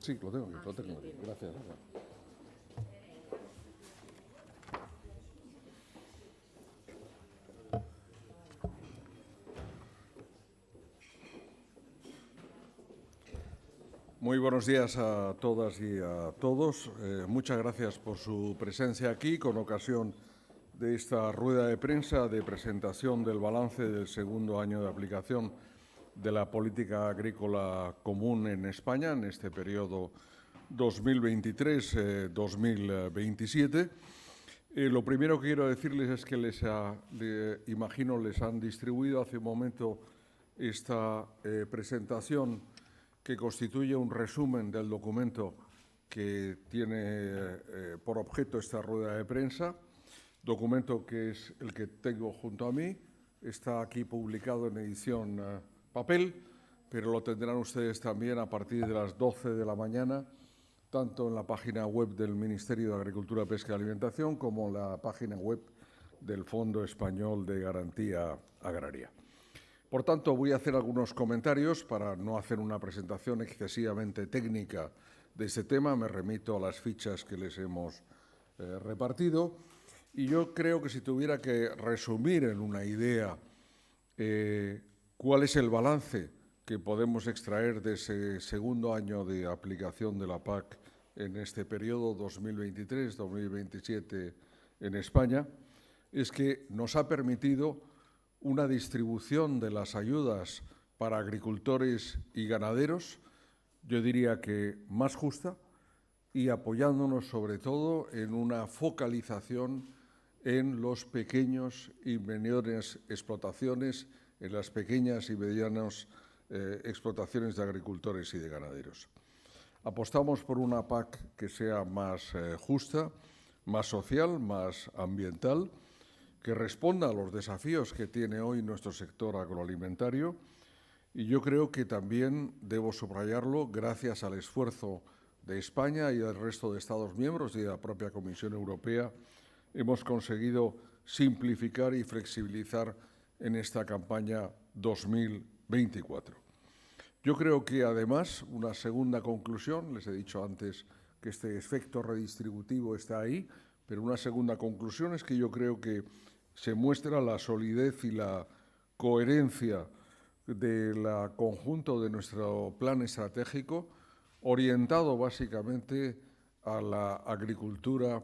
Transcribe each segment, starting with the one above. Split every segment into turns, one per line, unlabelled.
Sí, lo tengo aquí. Gracias. Muy buenos días a todas y a todos. Muchas gracias por su presencia aquí con ocasión de esta rueda de prensa de presentación del balance del segundo año de aplicación de la política agrícola común en España en este periodo 2023-2027. Lo primero que quiero decirles es que imagino les han distribuido hace un momento esta presentación que constituye un resumen del documento que tiene por objeto esta rueda de prensa, documento que es el que tengo junto a mí, está aquí publicado en edición papel, pero lo tendrán ustedes también a partir de las 12 de la mañana, tanto en la página web del Ministerio de Agricultura, Pesca y Alimentación como en la página web del Fondo Español de Garantía Agraria. Por tanto, voy a hacer algunos comentarios para no hacer una presentación excesivamente técnica de este tema. Me remito a las fichas que les hemos repartido. Y yo creo que si tuviera que resumir en una idea cuál es el balance que podemos extraer de ese segundo año de aplicación de la PAC en este periodo 2023-2027 en España, es que nos ha permitido una distribución de las ayudas para agricultores y ganaderos, yo diría que más justa, y apoyándonos sobre todo en una focalización en los pequeños y medianas explotaciones, en las pequeñas y medianas explotaciones de agricultores y de ganaderos. Apostamos por una PAC que sea más justa, más social, más ambiental, que responda a los desafíos que tiene hoy nuestro sector agroalimentario. Y yo creo que también, debo subrayarlo, gracias al esfuerzo de España y del resto de Estados miembros y de la propia Comisión Europea, hemos conseguido simplificar y flexibilizar en esta campaña 2024. Yo creo que, además, una segunda conclusión, les he dicho antes que este efecto redistributivo está ahí, pero una segunda conclusión es que yo creo que se muestra la solidez y la coherencia del conjunto de nuestro plan estratégico, orientado básicamente a la agricultura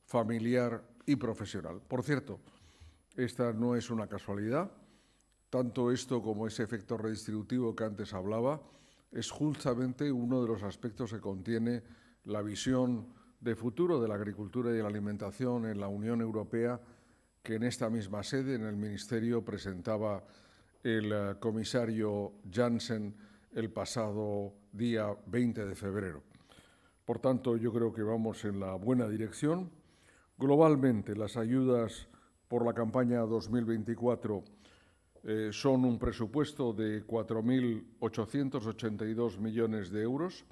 familiar y profesional. Por cierto, esta no es una casualidad. Tanto esto como ese efecto redistributivo que antes hablaba es justamente uno de los aspectos que contiene la visión de futuro de la agricultura y de la alimentación en la Unión Europea, que en esta misma sede, en el Ministerio, presentaba el comisario Jansen el pasado día 20 de febrero. Por tanto, yo creo que vamos en la buena dirección. Globalmente, las ayudas por la campaña 2024 son un presupuesto de 4.882 millones de euros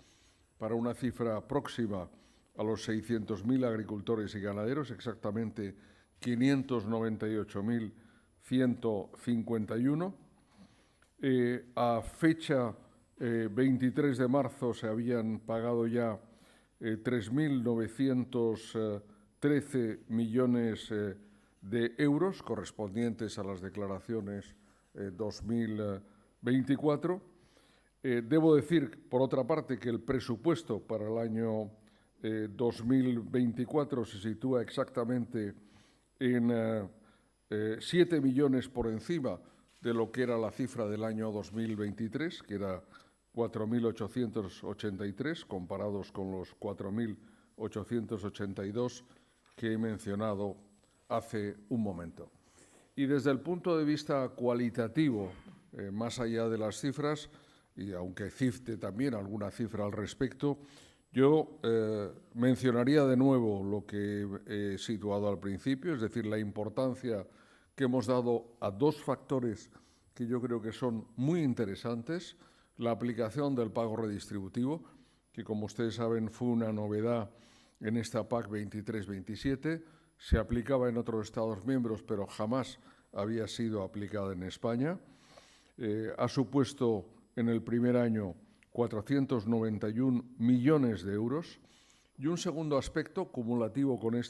para una cifra próxima a los 600.000 agricultores y ganaderos, exactamente 598.151. A fecha 23 de marzo se habían pagado ya 3.913 millones de euros correspondientes a las declaraciones 2024. Debo decir, por otra parte, que el presupuesto para el año 2024 se sitúa exactamente en 7 millones por encima de lo que era la cifra del año 2023, que era 4.883, comparados con los 4.882 que he mencionado hace un momento. Y desde el punto de vista cualitativo, más allá de las cifras, y aunque cite también alguna cifra al respecto, yo mencionaría de nuevo lo que he situado al principio, es decir, la importancia que hemos dado a dos factores que yo creo que son muy interesantes. La aplicación del pago redistributivo, que como ustedes saben fue una novedad en esta PAC 23-27, se aplicaba en otros Estados miembros, pero jamás había sido aplicada en España. Ha supuesto en el primer año 491 millones de euros. Y un segundo aspecto cumulativo con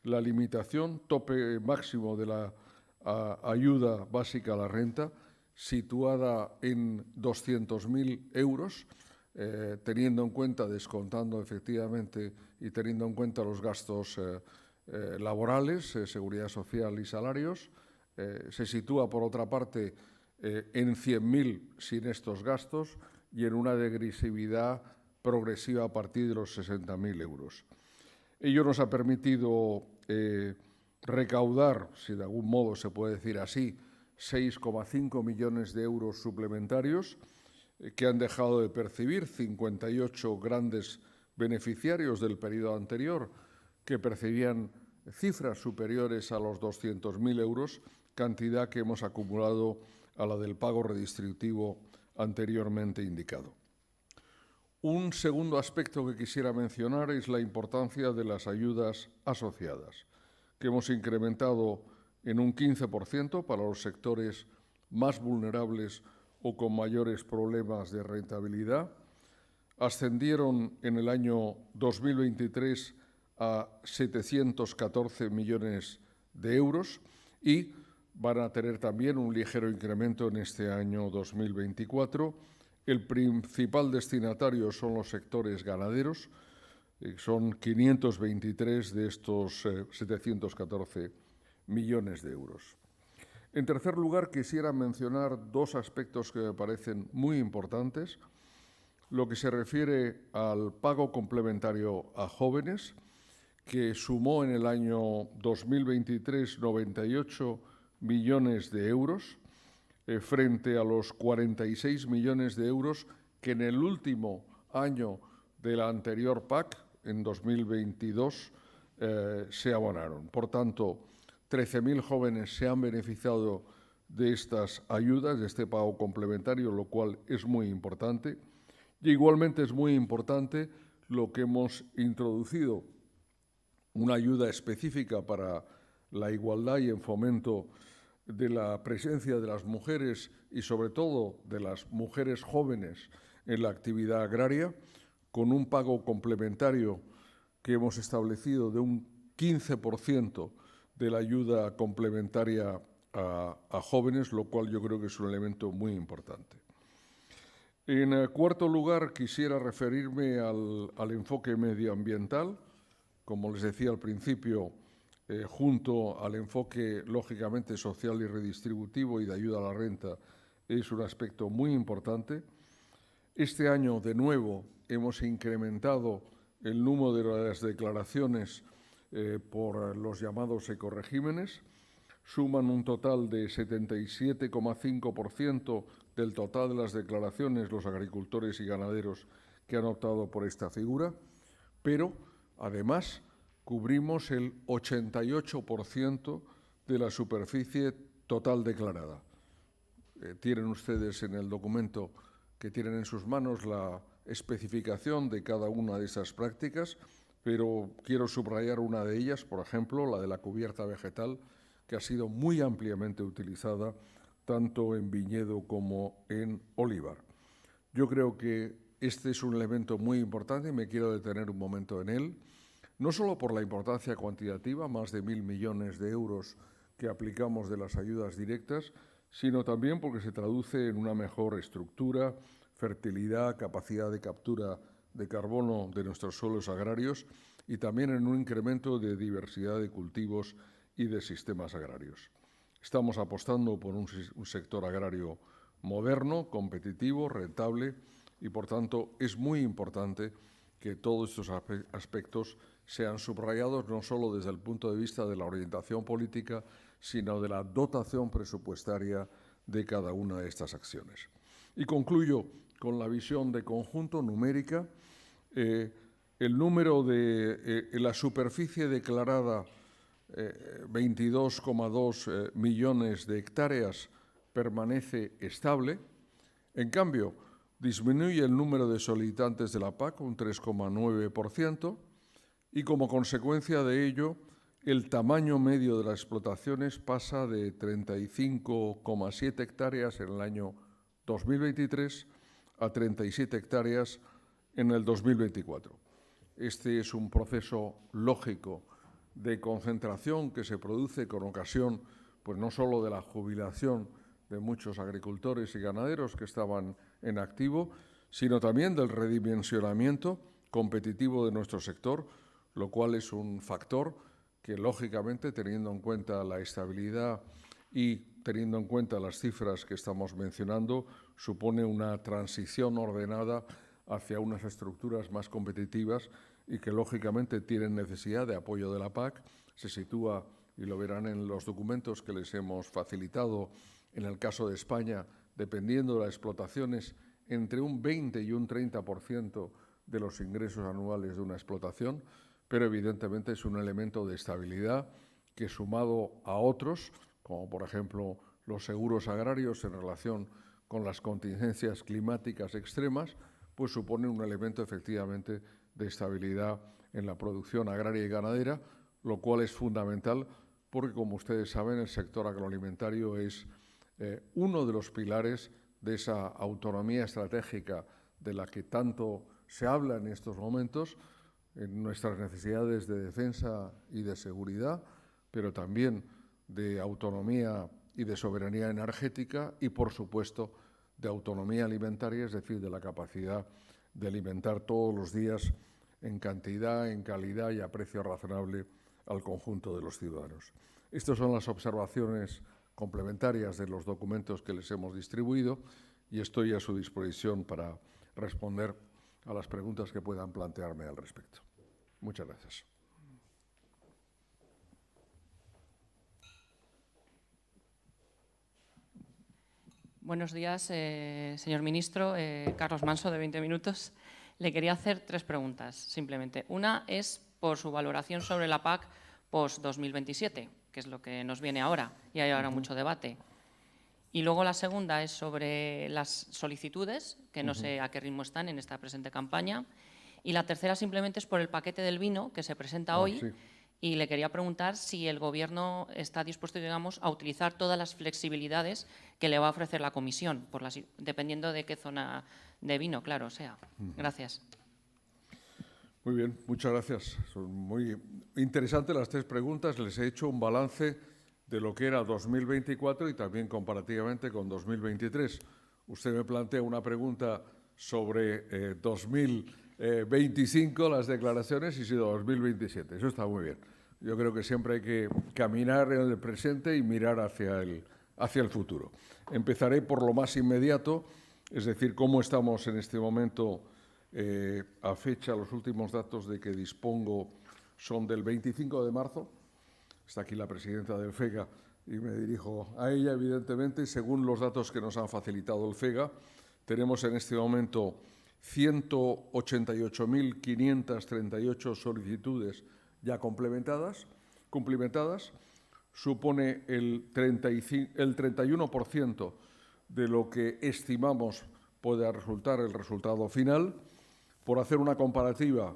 la limitación tope máximo de la ayuda básica a la renta, situada en 200.000 euros, teniendo en cuenta, descontando efectivamente y teniendo en cuenta los gastos laborales, seguridad social y salarios. Se sitúa, por otra parte, en 100.000 sin estos gastos y en una degresividad progresiva a partir de los 60.000 euros. Ello nos ha permitido recaudar, si de algún modo se puede decir así, 6,5 millones de euros suplementarios que han dejado de percibir 58 grandes beneficiarios del periodo anterior que percibían cifras superiores a los 200.000 euros, cantidad que hemos acumulado a la del pago redistributivo anteriormente indicado. Un segundo aspecto que quisiera mencionar es la importancia de las ayudas asociadas, que hemos incrementado en un 15% para los sectores más vulnerables o con mayores problemas de rentabilidad. Ascendieron en el año 2023 a 714 millones de euros y van a tener también un ligero incremento en este año 2024. El principal destinatario son los sectores ganaderos, son 523 de estos 714 millones de euros. En tercer lugar, quisiera mencionar dos aspectos que me parecen muy importantes. Lo que se refiere al pago complementario a jóvenes, que sumó en el año 2023 98 millones de euros, frente a los 46 millones de euros que en el último año de la anterior PAC, en 2022, se abonaron. Por tanto, 13.000 jóvenes se han beneficiado de estas ayudas, de este pago complementario, lo cual es muy importante. Y igualmente es muy importante lo que hemos introducido, una ayuda específica para la igualdad y en fomento de la presencia de las mujeres y sobre todo de las mujeres jóvenes en la actividad agraria, con un pago complementario que hemos establecido de un 15% de la ayuda complementaria a jóvenes, lo cual yo creo que es un elemento muy importante. En cuarto lugar, quisiera referirme al enfoque medioambiental. Como les decía al principio, junto al enfoque, lógicamente, social y redistributivo y de ayuda a la renta, es un aspecto muy importante. Este año, de nuevo, hemos incrementado el número de las declaraciones por los llamados ecoregímenes. Suman un total de 77,5% del total de las declaraciones los agricultores y ganaderos que han optado por esta figura, pero además cubrimos el 88% de la superficie total declarada. Tienen ustedes en el documento que tienen en sus manos la especificación de cada una de esas prácticas, pero quiero subrayar una de ellas, por ejemplo, la de la cubierta vegetal, que ha sido muy ampliamente utilizada tanto en viñedo como en olivar. Yo creo que este es un elemento muy importante y me quiero detener un momento en él, no solo por la importancia cuantitativa, más de 1.000 millones de euros que aplicamos de las ayudas directas, sino también porque se traduce en una mejor estructura, fertilidad, capacidad de captura de carbono de nuestros suelos agrarios y también en un incremento de diversidad de cultivos y de sistemas agrarios. Estamos apostando por un sector agrario moderno, competitivo, rentable y, por tanto, es muy importante que todos estos aspectos sean subrayados no solo desde el punto de vista de la orientación política, sino de la dotación presupuestaria de cada una de estas acciones. Y concluyo con la visión de conjunto numérica. El número de la superficie declarada, 22,2 millones de hectáreas, permanece estable. En cambio, disminuye el número de solicitantes de la PAC, un 3,9%, y como consecuencia de ello, el tamaño medio de las explotaciones pasa de 35,7 hectáreas en el año 2023 a 37 hectáreas en el 2024. Este es un proceso lógico de concentración que se produce con ocasión, pues no solo de la jubilación de muchos agricultores y ganaderos que estaban en activo, sino también del redimensionamiento competitivo de nuestro sector, lo cual es un factor que, lógicamente, teniendo en cuenta la estabilidad y teniendo en cuenta las cifras que estamos mencionando, supone una transición ordenada hacia unas estructuras más competitivas y que, lógicamente, tienen necesidad de apoyo de la PAC. Se sitúa, y lo verán en los documentos que les hemos facilitado, en el caso de España, dependiendo de las explotaciones, entre un 20 y un 30% de los ingresos anuales de una explotación, pero evidentemente es un elemento de estabilidad que, sumado a otros, como por ejemplo los seguros agrarios en relación con las contingencias climáticas extremas, pues supone un elemento efectivamente de estabilidad en la producción agraria y ganadera, lo cual es fundamental porque, como ustedes saben, el sector agroalimentario es uno de los pilares de esa autonomía estratégica de la que tanto se habla en estos momentos, en nuestras necesidades de defensa y de seguridad, pero también de autonomía y de soberanía energética y, por supuesto, de autonomía alimentaria, es decir, de la capacidad de alimentar todos los días en cantidad, en calidad y a precio razonable al conjunto de los ciudadanos. Estas son las observaciones complementarias de los documentos que les hemos distribuido y estoy a su disposición para responder a las preguntas que puedan plantearme al respecto. Muchas gracias.
Buenos días, señor ministro. Carlos Manso, de 20 minutos. Le quería hacer 3 preguntas, simplemente. Una es por su valoración sobre la PAC post-2027, que es lo que nos viene ahora, y hay ahora mucho debate. Y luego la segunda es sobre las solicitudes, que no sé a qué ritmo están en esta presente campaña. Y la tercera simplemente es por el paquete del vino que se presenta hoy.
Sí.
Y le quería preguntar si el Gobierno está dispuesto, digamos, a utilizar todas las flexibilidades que le va a ofrecer la Comisión, dependiendo de qué zona de vino, claro, sea. Gracias.
Muy bien, muchas gracias. Son muy interesantes las 3 preguntas. Les he hecho un balance de lo que era 2024 y también comparativamente con 2023. Usted me plantea una pregunta sobre 2025, las declaraciones, y si 2027. Eso está muy bien. Yo creo que siempre hay que caminar en el presente y mirar hacia el futuro. Empezaré por lo más inmediato, es decir, cómo estamos en este momento a fecha. Los últimos datos de que dispongo son del 25 de marzo. Está aquí la presidenta del FEGA y me dirijo a ella, evidentemente. Según los datos que nos han facilitado el FEGA, tenemos en este momento 188.538 solicitudes ya cumplimentadas. Supone el 31% de lo que estimamos pueda resultar el resultado final. Por hacer una comparativa,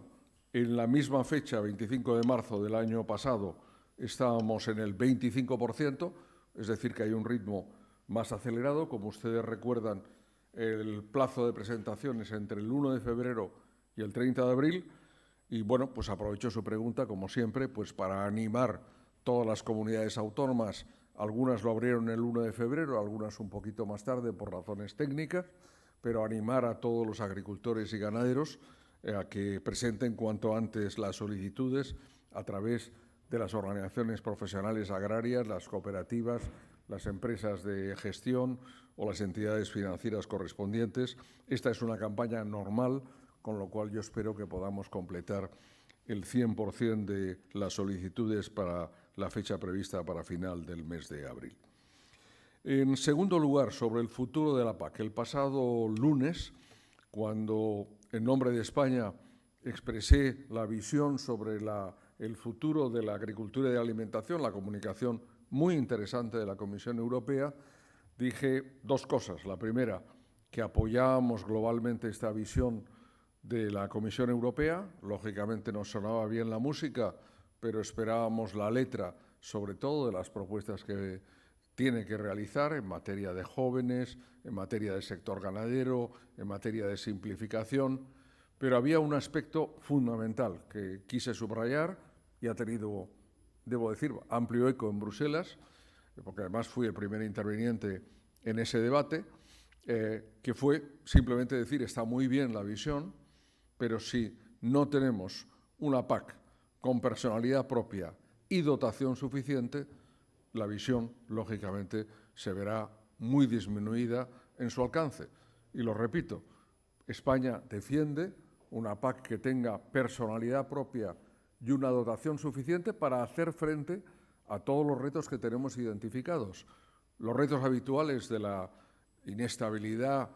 en la misma fecha, 25 de marzo del año pasado, estábamos en el 25%, es decir, que hay un ritmo más acelerado. Como ustedes recuerdan, el plazo de presentación es entre el 1 de febrero y el 30 de abril. Y, bueno, pues aprovecho su pregunta, como siempre, pues para animar todas las comunidades autónomas. Algunas lo abrieron el 1 de febrero, algunas un poquito más tarde por razones técnicas, pero animar a todos los agricultores y ganaderos a que presenten cuanto antes las solicitudes a través de las organizaciones profesionales agrarias, las cooperativas, las empresas de gestión o las entidades financieras correspondientes. Esta es una campaña normal, con lo cual yo espero que podamos completar el 100% de las solicitudes para la fecha prevista para final del mes de abril. En segundo lugar, sobre el futuro de la PAC. El pasado lunes, cuando en nombre de España expresé la visión sobre el futuro de la agricultura y de la alimentación, la comunicación muy interesante de la Comisión Europea, dije 2 cosas. La primera, que apoyábamos globalmente esta visión de la Comisión Europea. Lógicamente nos sonaba bien la música, pero esperábamos la letra, sobre todo de las propuestas que tiene que realizar en materia de jóvenes, en materia del sector ganadero, en materia de simplificación, pero había un aspecto fundamental que quise subrayar y ha tenido, debo decir, amplio eco en Bruselas, porque además fui el primer interviniente en ese debate, que fue simplemente decir, está muy bien la visión, pero si no tenemos una PAC con personalidad propia y dotación suficiente, la visión, lógicamente, se verá muy disminuida en su alcance. Y lo repito, España defiende una PAC que tenga personalidad propia y una dotación suficiente para hacer frente a todos los retos que tenemos identificados. Los retos habituales de la inestabilidad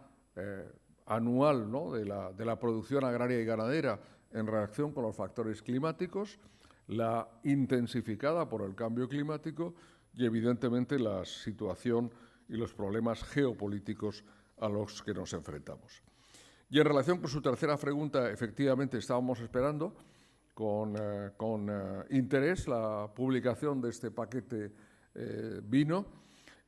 anual, ¿no?, de la producción agraria y ganadera en reacción con los factores climáticos, la intensificada por el cambio climático y, evidentemente, la situación y los problemas geopolíticos a los que nos enfrentamos. Y en relación con su tercera pregunta, efectivamente estábamos esperando con interés la publicación de este paquete vino.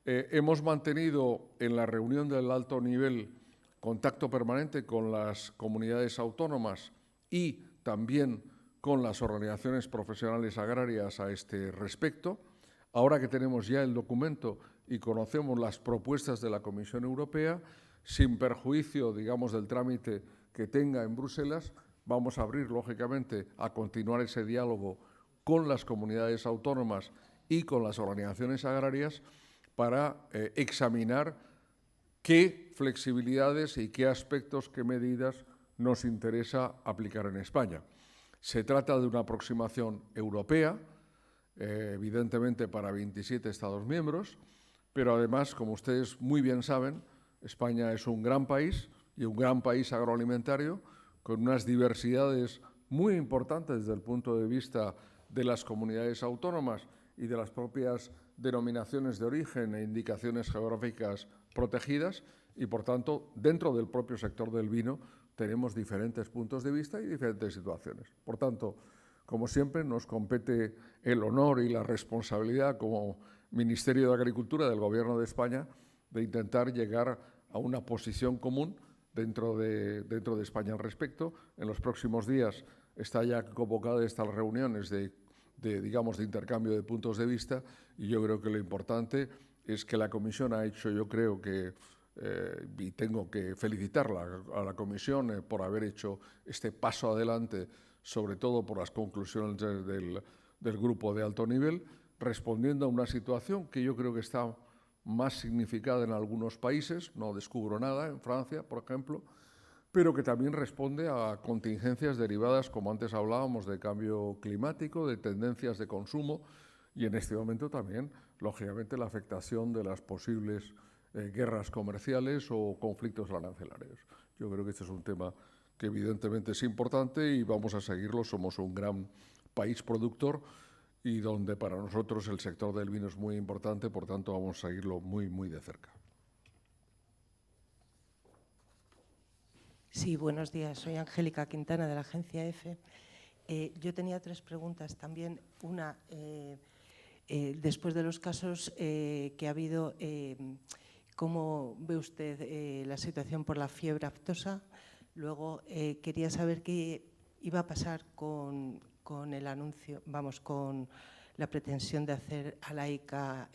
Hemos mantenido en la reunión del alto nivel contacto permanente con las comunidades autónomas y también con las organizaciones profesionales agrarias a este respecto. Ahora que tenemos ya el documento y conocemos las propuestas de la Comisión Europea, sin perjuicio, digamos, del trámite que tenga en Bruselas, vamos a abrir, lógicamente, a continuar ese diálogo con las comunidades autónomas y con las organizaciones agrarias para examinar qué flexibilidades y qué aspectos, qué medidas nos interesa aplicar en España. Se trata de una aproximación europea, evidentemente para 27 Estados miembros, pero además, como ustedes muy bien saben, España es un gran país y un gran país agroalimentario con unas diversidades muy importantes desde el punto de vista de las comunidades autónomas y de las propias denominaciones de origen e indicaciones geográficas protegidas y, por tanto, dentro del propio sector del vino tenemos diferentes puntos de vista y diferentes situaciones. Por tanto, como siempre, nos compete el honor y la responsabilidad como Ministerio de Agricultura del Gobierno de España de intentar llegar a una posición común dentro de España al respecto. En los próximos días está ya convocada estas reuniones de intercambio de puntos de vista y yo creo que lo importante es que la Comisión ha hecho, yo creo que, y tengo que felicitarla a la Comisión por haber hecho este paso adelante, sobre todo por las conclusiones del grupo de alto nivel, respondiendo a una situación que yo creo que está más significada en algunos países, no descubro nada, en Francia, por ejemplo, pero que también responde a contingencias derivadas, como antes hablábamos, de cambio climático, de tendencias de consumo y en este momento también, lógicamente, la afectación de las posibles guerras comerciales o conflictos arancelarios. Yo creo que este es un tema que evidentemente es importante y vamos a seguirlo. Somos un gran país productor y donde para nosotros el sector del vino es muy importante, por tanto vamos a seguirlo muy, muy de cerca.
Sí, buenos días. Soy Angélica Quintana de la agencia EFE. Yo tenía tres preguntas también. Una, después de los casos que ha habido, ¿cómo ve usted la situación por la fiebre aftosa? Luego, quería saber qué iba a pasar con el anuncio, con la pretensión de hacer a la ICA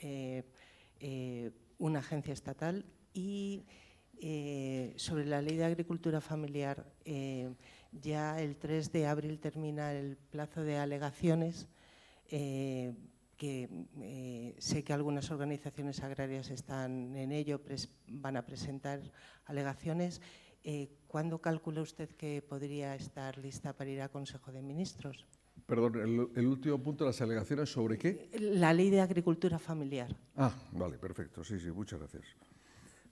una agencia estatal y sobre la Ley de Agricultura Familiar. Ya el 3 de abril termina el plazo de alegaciones, que sé que algunas organizaciones agrarias están en ello, van a presentar alegaciones. ¿Cuándo calcula usted que podría estar lista para ir a Consejo de Ministros?
Perdón, el último punto, las alegaciones ¿sobre qué?
La Ley de Agricultura Familiar.
Ah, vale, perfecto. Sí, muchas gracias.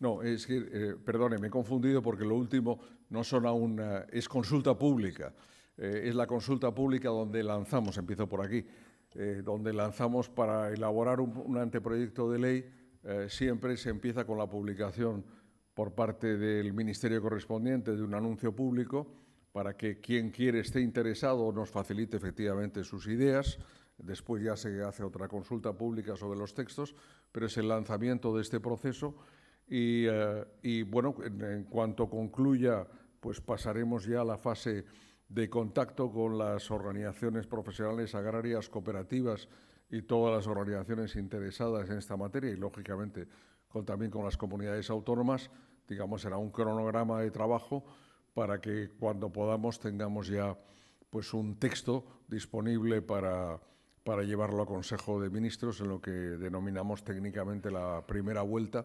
No, es que, perdone, me he confundido porque lo último no son aún, es consulta pública. Es la consulta pública donde lanzamos, empiezo por aquí, donde lanzamos para elaborar un anteproyecto de ley. Siempre se empieza con la publicación por parte del ministerio correspondiente de un anuncio público para que quien quiere esté interesado nos facilite efectivamente sus ideas. Después ya se hace otra consulta pública sobre los textos, pero es el lanzamiento de este proceso y bueno, en cuanto concluya, pues pasaremos ya a la fase de contacto con las organizaciones profesionales agrarias, cooperativas y todas las organizaciones interesadas en esta materia y, lógicamente, también con las comunidades autónomas. Digamos, será un cronograma de trabajo para que cuando podamos tengamos ya pues un texto disponible para llevarlo a Consejo de Ministros en lo que denominamos técnicamente la primera vuelta.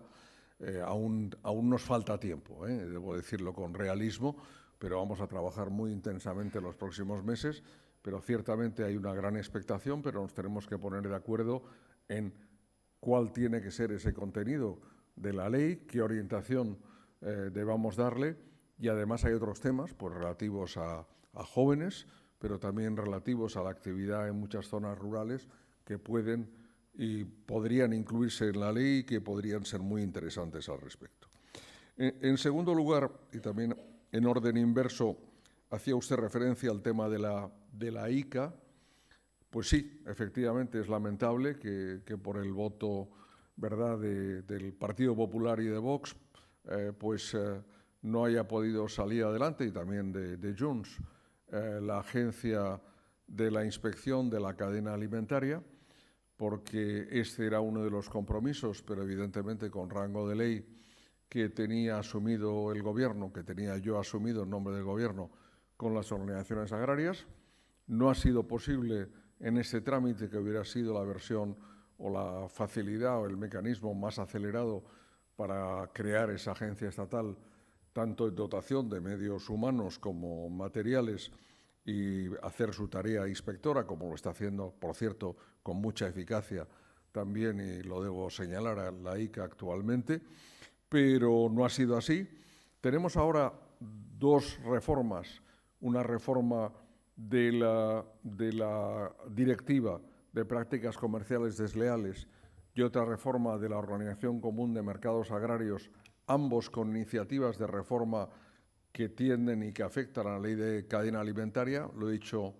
Aún nos falta tiempo, debo decirlo con realismo, pero vamos a trabajar muy intensamente en los próximos meses. Pero ciertamente hay una gran expectación, pero nos tenemos que poner de acuerdo en cuál tiene que ser ese contenido de la ley, qué orientación debamos darle, y además hay otros temas pues, relativos a jóvenes, pero también relativos a la actividad en muchas zonas rurales que pueden y podrían incluirse en la ley y que podrían ser muy interesantes al respecto. En segundo lugar, y también en orden inverso, hacía usted referencia al tema de la ICA. Pues sí, efectivamente es lamentable que por el voto, ¿verdad?, del Partido Popular y de Vox, no haya podido salir adelante, y también de Junts, la Agencia de la Inspección de la Cadena Alimentaria, porque este era uno de los compromisos, pero evidentemente con rango de ley, que tenía asumido el Gobierno, que tenía yo asumido en nombre del Gobierno con las organizaciones agrarias. No ha sido posible en este trámite, que hubiera sido la versión o la facilidad o el mecanismo más acelerado para crear esa agencia estatal, tanto en dotación de medios humanos como materiales, y hacer su tarea inspectora, como lo está haciendo, por cierto, con mucha eficacia también, y lo debo señalar, a la ICA actualmente, pero no ha sido así. Tenemos ahora dos reformas, una reforma de la Directiva de Prácticas Comerciales Desleales y otra reforma de la Organización Común de Mercados Agrarios, ambos con iniciativas de reforma que tienden y que afectan a la ley de cadena alimentaria. Lo he dicho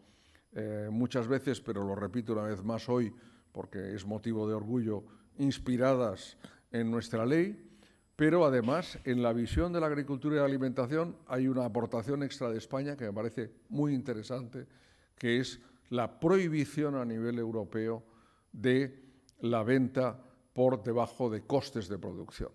muchas veces, pero lo repito una vez más hoy porque es motivo de orgullo, inspiradas en nuestra ley. Pero además, en la visión de la agricultura y la alimentación hay una aportación extra de España que me parece muy interesante, que es la prohibición a nivel europeo de la venta por debajo de costes de producción.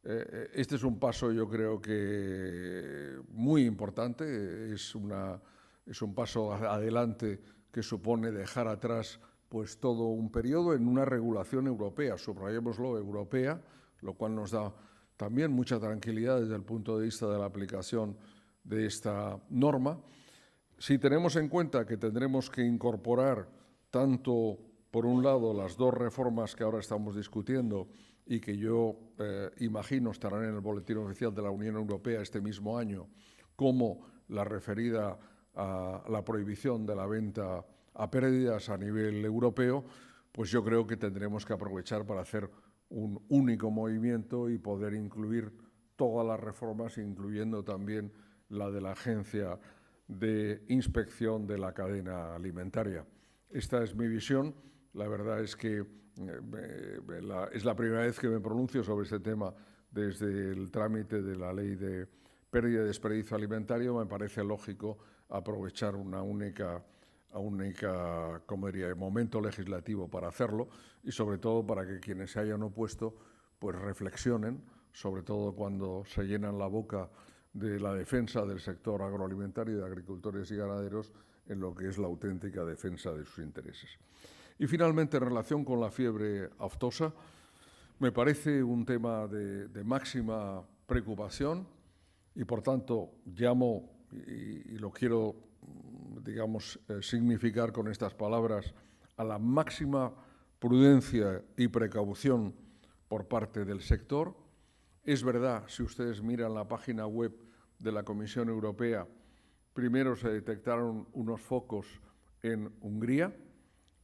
Este es un paso, yo creo que muy importante, es un paso adelante que supone dejar atrás pues todo un periodo en una regulación europea, subrayémoslo, europea, lo cual nos da también mucha tranquilidad desde el punto de vista de la aplicación de esta norma. Si tenemos en cuenta que tendremos que incorporar tanto, por un lado, las dos reformas que ahora estamos discutiendo y que yo imagino estarán en el Boletín Oficial de la Unión Europea este mismo año, como la referida a la prohibición de la venta a pérdidas a nivel europeo, pues yo creo que tendremos que aprovechar para hacer un único movimiento y poder incluir todas las reformas, incluyendo también la de la Agencia de Inspección de la Cadena Alimentaria. Esta es mi visión. La verdad es que es la primera vez que me pronuncio sobre este tema desde el trámite de la Ley de Pérdida y Desperdicio Alimentario. Me parece lógico aprovechar una única como diría, momento legislativo para hacerlo, y sobre todo para que quienes se hayan opuesto pues reflexionen, sobre todo cuando se llenan la boca de la defensa del sector agroalimentario y de agricultores y ganaderos, en lo que es la auténtica defensa de sus intereses. Y finalmente, en relación con la fiebre aftosa, me parece un tema de máxima preocupación y, por tanto, llamo, y lo quiero, digamos, significar con estas palabras, a la máxima prudencia y precaución por parte del sector. Es verdad, si ustedes miran la página web de la Comisión Europea, primero se detectaron unos focos en Hungría,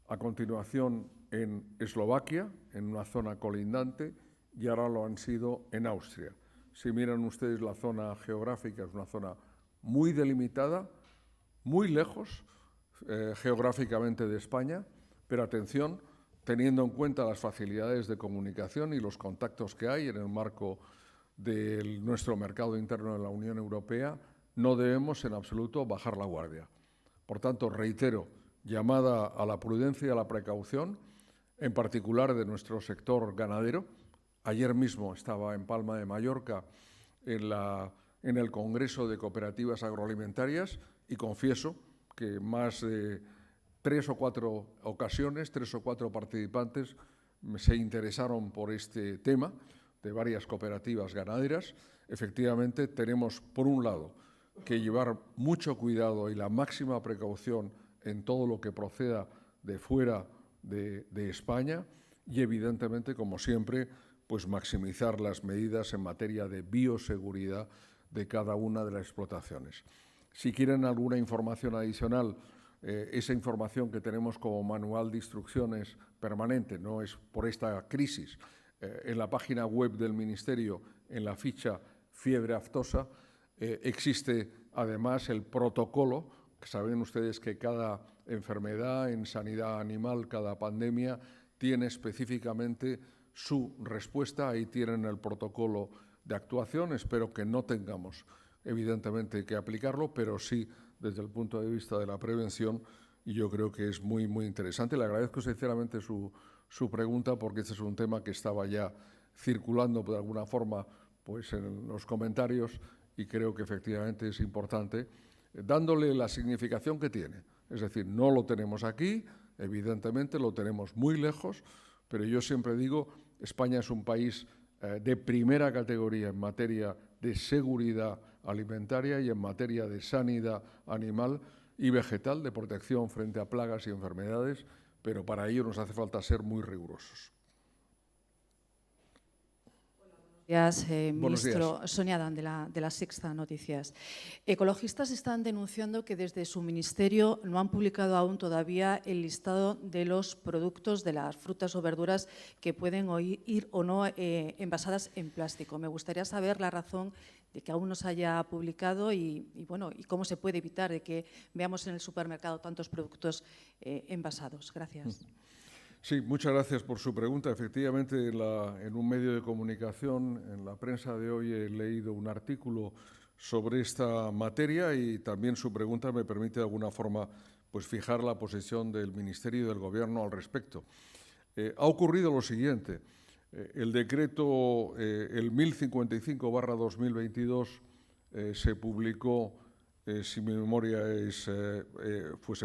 a continuación en Eslovaquia, en una zona colindante, y ahora lo han sido en Austria. Si miran ustedes la zona geográfica, es una zona muy delimitada, muy lejos geográficamente de España, pero atención, teniendo en cuenta las facilidades de comunicación y los contactos que hay en el marco de nuestro mercado interno en la Unión Europea, no debemos en absoluto bajar la guardia. Por tanto, reitero, llamada a la prudencia y a la precaución, en particular de nuestro sector ganadero. Ayer mismo estaba en Palma de Mallorca en el Congreso de Cooperativas Agroalimentarias y confieso que más de 3 o 4 ocasiones, 3 o 4 participantes se interesaron por este tema de varias cooperativas ganaderas. Efectivamente, tenemos, por un lado, que llevar mucho cuidado y la máxima precaución en todo lo que proceda de fuera de España y, evidentemente, como siempre, pues maximizar las medidas en materia de bioseguridad de cada una de las explotaciones. Si quieren alguna información adicional, esa información que tenemos como manual de instrucciones permanente, no es por esta crisis, en la página web del Ministerio, en la ficha fiebre aftosa, existe además el protocolo, que saben ustedes que cada enfermedad en sanidad animal, cada pandemia, tiene específicamente su respuesta. Ahí tienen el protocolo de actuación. Espero que no tengamos, evidentemente, que aplicarlo, pero sí desde el punto de vista de la prevención, y yo creo que es muy, muy interesante. Le agradezco sinceramente su pregunta, porque este es un tema que estaba ya circulando de alguna forma pues, en los comentarios, y creo que efectivamente es importante, dándole la significación que tiene. Es decir, no lo tenemos aquí, evidentemente lo tenemos muy lejos, pero yo siempre digo, España es un país de primera categoría en materia de seguridad alimentaria y en materia de sanidad animal y vegetal, de protección frente a plagas y enfermedades, pero para ello nos hace falta ser muy rigurosos.
Buenos días, ministro. Sonia Dan, de la Sexta Noticias. Ecologistas están denunciando que desde su ministerio no han publicado aún todavía el listado de los productos de las frutas o verduras que pueden ir o no envasadas en plástico. Me gustaría saber la razón de que aún no se haya publicado y cómo se puede evitar de que veamos en el supermercado tantos productos envasados. Gracias.
Sí, muchas gracias por su pregunta. Efectivamente, en un medio de comunicación, en la prensa de hoy, he leído un artículo sobre esta materia y también su pregunta me permite de alguna forma pues, fijar la posición del Ministerio y del Gobierno al respecto. Ha ocurrido lo siguiente. El decreto, el 1055/2022, se publicó, si mi memoria se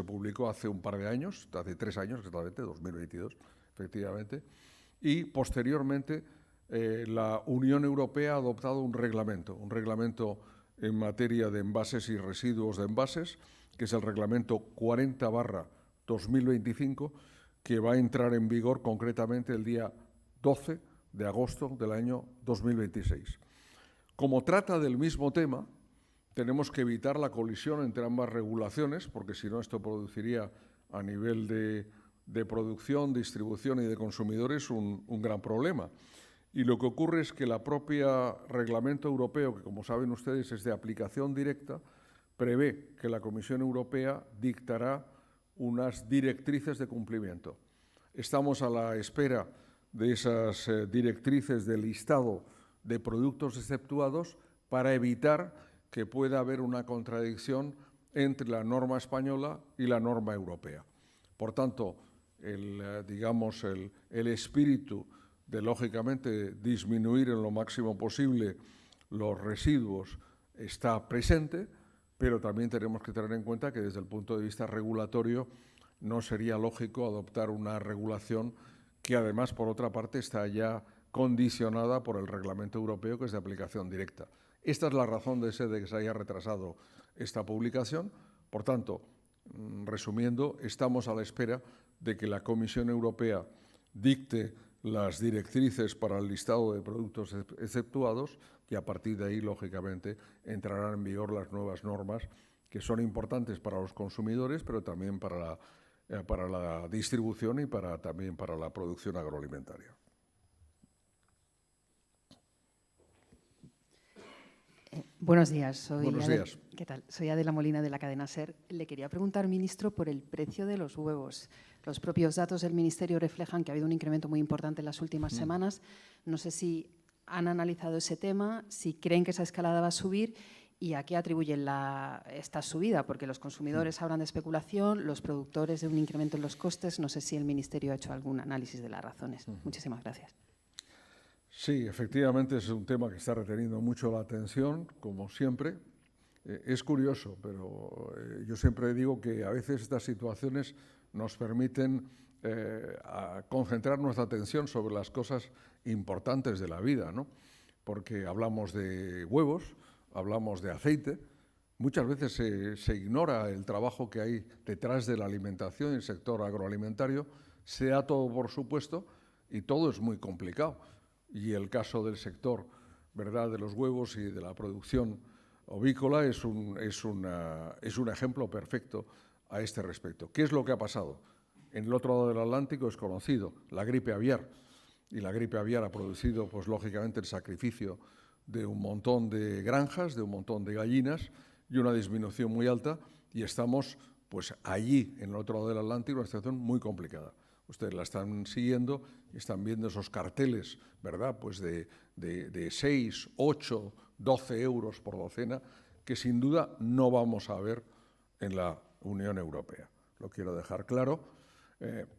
publicó hace un par de años, hace 3 años exactamente, 2022, efectivamente, y posteriormente la Unión Europea ha adoptado un reglamento en materia de envases y residuos de envases, que es el reglamento 40/2025, que va a entrar en vigor concretamente el día 12 de agosto del año 2026. Como trata del mismo tema, tenemos que evitar la colisión entre ambas regulaciones, porque si no esto produciría a nivel de producción, distribución y de consumidores un gran problema. Y lo que ocurre es que la propia reglamento europeo, que como saben ustedes es de aplicación directa, prevé que la Comisión Europea dictará unas directrices de cumplimiento. Estamos a la espera de esas directrices del listado de productos exceptuados para evitar que pueda haber una contradicción entre la norma española y la norma europea. Por tanto, el espíritu de, lógicamente, disminuir en lo máximo posible los residuos está presente, pero también tenemos que tener en cuenta que desde el punto de vista regulatorio no sería lógico adoptar una regulación que además, por otra parte, está ya condicionada por el reglamento europeo, que es de aplicación directa. Esta es la razón de ser de que se haya retrasado esta publicación. Por tanto, resumiendo, estamos a la espera de que la Comisión Europea dicte las directrices para el listado de productos exceptuados y a partir de ahí, lógicamente, entrarán en vigor las nuevas normas que son importantes para los consumidores, pero también para la distribución y también para la producción agroalimentaria.
Buenos días.
Buenos días.
¿Qué tal? Soy Adela Molina de la cadena SER. Le quería preguntar, ministro, por el precio de los huevos. Los propios datos del Ministerio reflejan que ha habido un incremento muy importante en las últimas semanas. No sé si han analizado ese tema, si creen que esa escalada va a subir y a qué atribuyen esta subida, porque los consumidores hablan de especulación, los productores de un incremento en los costes. No sé si el Ministerio ha hecho algún análisis de las razones. Muchísimas gracias.
Sí, efectivamente es un tema que está reteniendo mucho la atención, como siempre. Es curioso, pero yo siempre digo que a veces estas situaciones nos permiten concentrar nuestra atención sobre las cosas importantes de la vida, ¿no? Porque hablamos de huevos, hablamos de aceite. Muchas veces se ignora el trabajo que hay detrás de la alimentación y el sector agroalimentario. Se da todo por supuesto y todo es muy complicado. Y el caso del sector, ¿verdad?, de los huevos y de la producción ovícola es un ejemplo perfecto a este respecto. ¿Qué es lo que ha pasado? En el otro lado del Atlántico es conocido la gripe aviar, y la gripe aviar ha producido, pues lógicamente, el sacrificio de un montón de granjas, de un montón de gallinas y una disminución muy alta, y estamos pues allí, en el otro lado del Atlántico, en una situación muy complicada. Ustedes la están siguiendo y están viendo esos carteles, ¿verdad?, pues de 6, 8, 12 euros por docena, que sin duda no vamos a ver en la Unión Europea. Lo quiero dejar claro.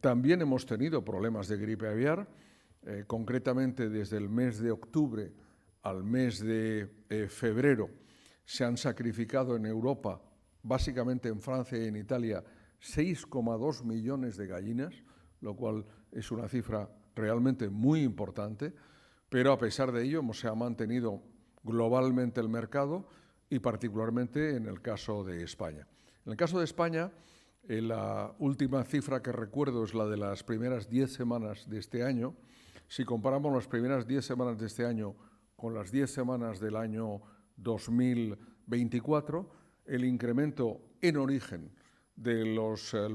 También hemos tenido problemas de gripe aviar, concretamente desde el mes de octubre al mes de febrero se han sacrificado en Europa, básicamente en Francia y en Italia, 6,2 millones de gallinas, lo cual es una cifra realmente muy importante, pero a pesar de ello se ha mantenido globalmente el mercado y particularmente en el caso de España. En el caso de España, la última cifra que recuerdo es la de las primeras 10 semanas de este año. Si comparamos las primeras 10 semanas de este año con las 10 semanas del año 2024, el incremento en origen del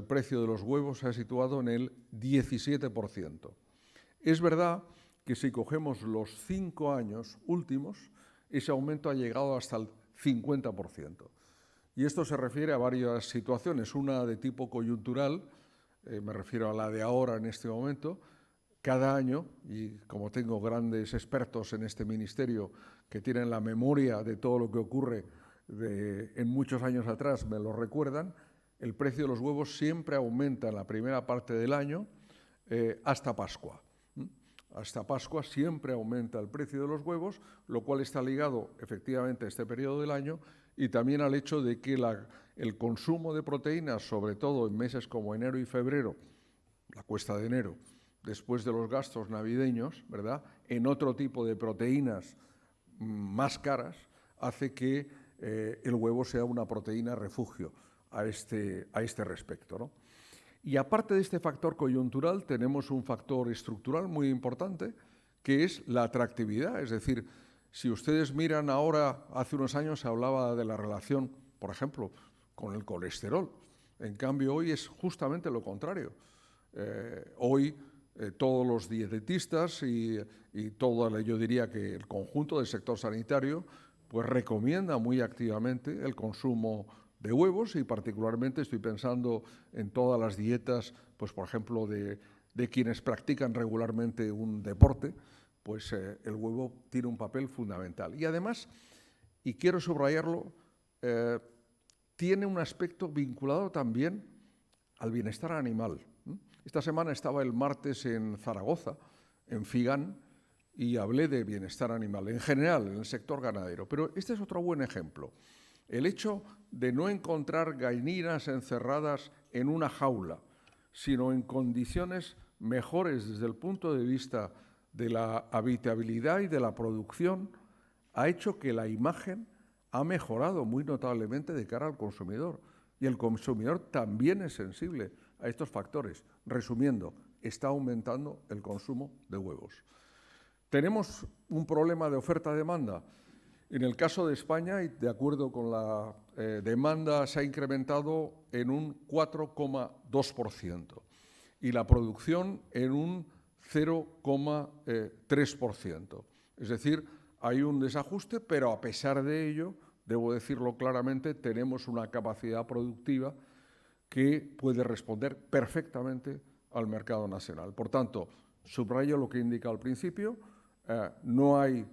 precio de los huevos se ha situado en el 17%. Es verdad que si cogemos los 5 años últimos, ese aumento ha llegado hasta el 50%. Y esto se refiere a varias situaciones, una de tipo coyuntural, me refiero a la de ahora en este momento. Cada año, y como tengo grandes expertos en este ministerio que tienen la memoria de todo lo que ocurre en muchos años atrás, me lo recuerdan, el precio de los huevos siempre aumenta en la primera parte del año hasta Pascua. Hasta Pascua siempre aumenta el precio de los huevos, lo cual está ligado efectivamente a este periodo del año y también al hecho de que el consumo de proteínas, sobre todo en meses como enero y febrero, la cuesta de enero, después de los gastos navideños, ¿verdad?, en otro tipo de proteínas más caras, hace que el huevo sea una proteína refugio a este respecto, ¿no? Y aparte de este factor coyuntural, tenemos un factor estructural muy importante, que es la atractividad. Es decir, si ustedes miran ahora, hace unos años se hablaba de la relación, por ejemplo, con el colesterol. En cambio, hoy es justamente lo contrario. Hoy todos los dietetistas y todo, yo diría que el conjunto del sector sanitario, pues recomienda muy activamente el consumo de huevos y particularmente estoy pensando en todas las dietas, pues por ejemplo de quienes practican regularmente un deporte, pues el huevo tiene un papel fundamental. Y además, y quiero subrayarlo, tiene un aspecto vinculado también al bienestar animal. Esta semana estaba el martes en Zaragoza, en Figán, y hablé de bienestar animal en general, en el sector ganadero. Pero este es otro buen ejemplo. El hecho de no encontrar gallinas encerradas en una jaula, sino en condiciones mejores desde el punto de vista de la habitabilidad y de la producción, ha hecho que la imagen ha mejorado muy notablemente de cara al consumidor. Y el consumidor también es sensible a estos factores. Resumiendo, está aumentando el consumo de huevos. Tenemos un problema de oferta-demanda. En el caso de España, y de acuerdo con la demanda, se ha incrementado en un 4,2% y la producción en un 0,3%. Es decir, hay un desajuste, pero a pesar de ello, debo decirlo claramente, tenemos una capacidad productiva que puede responder perfectamente al mercado nacional. Por tanto, subrayo lo que indica al principio, no hay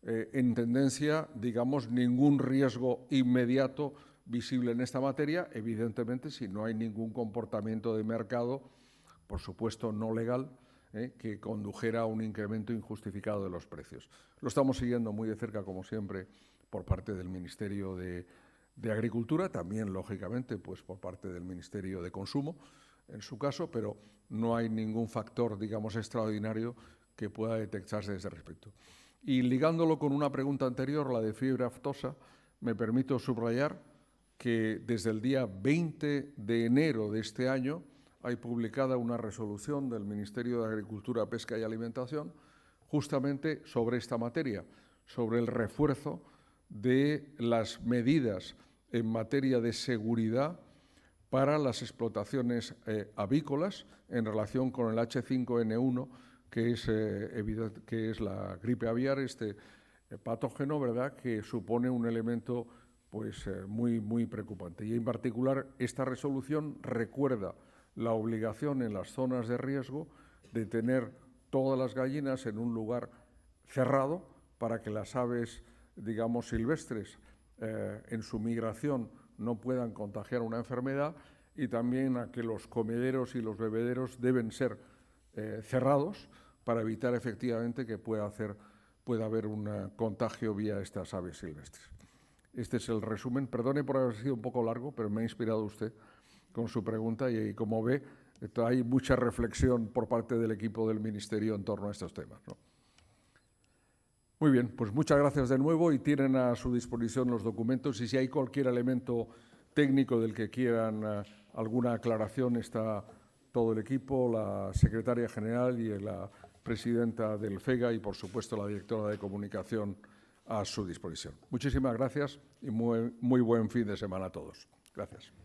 en tendencia, digamos, ningún riesgo inmediato visible en esta materia. Evidentemente, si no hay ningún comportamiento de mercado, por supuesto no legal, que condujera a un incremento injustificado de los precios. Lo estamos siguiendo muy de cerca, como siempre, por parte del Ministerio de Agricultura, también, lógicamente, pues por parte del Ministerio de Consumo, en su caso, pero no hay ningún factor, digamos, extraordinario que pueda detectarse desde respecto. Y ligándolo con una pregunta anterior, la de fiebre aftosa, me permito subrayar que desde el día 20 de enero de este año hay publicada una resolución del Ministerio de Agricultura, Pesca y Alimentación justamente sobre esta materia, sobre el refuerzo de las medidas en materia de seguridad para las explotaciones avícolas en relación con el H5N1, que es la gripe aviar, este patógeno, ¿verdad?, que supone un elemento pues, muy preocupante. Y en particular, esta resolución recuerda la obligación en las zonas de riesgo de tener todas las gallinas en un lugar cerrado para que las aves, digamos, silvestres en su migración no puedan contagiar una enfermedad, y también a que los comederos y los bebederos deben ser cerrados para evitar efectivamente que pueda haber un contagio vía estas aves silvestres. Este es el resumen. Perdone por haber sido un poco largo, pero me ha inspirado usted con su pregunta y como ve, hay mucha reflexión por parte del equipo del Ministerio en torno a estos temas, ¿no? Muy bien, pues muchas gracias de nuevo y tienen a su disposición los documentos, y si hay cualquier elemento técnico del que quieran alguna aclaración, está todo el equipo, la secretaria general y la presidenta del FEGA y, por supuesto, la directora de comunicación a su disposición. Muchísimas gracias y muy buen fin de semana a todos. Gracias.